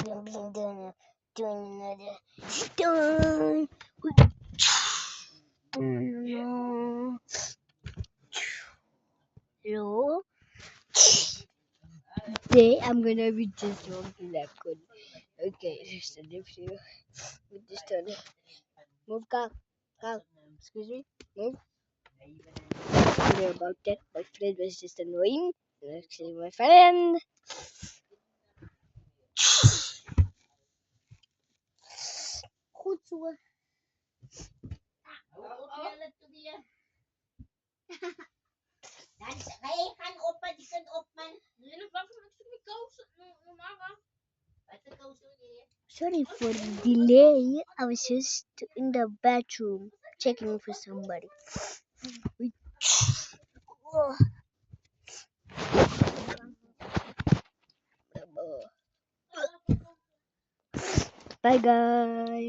doing another stone. Hello. Today I'm gonna be just walking that good. Okay, there's a lift here. With this turn. Move, Carl. Carl. Excuse me. Move. Sorry about that. My friend was just annoying. Actually, my friend. Goed zo. Sorry for the delay. I was just in the bathroom checking for somebody. Bye, guys.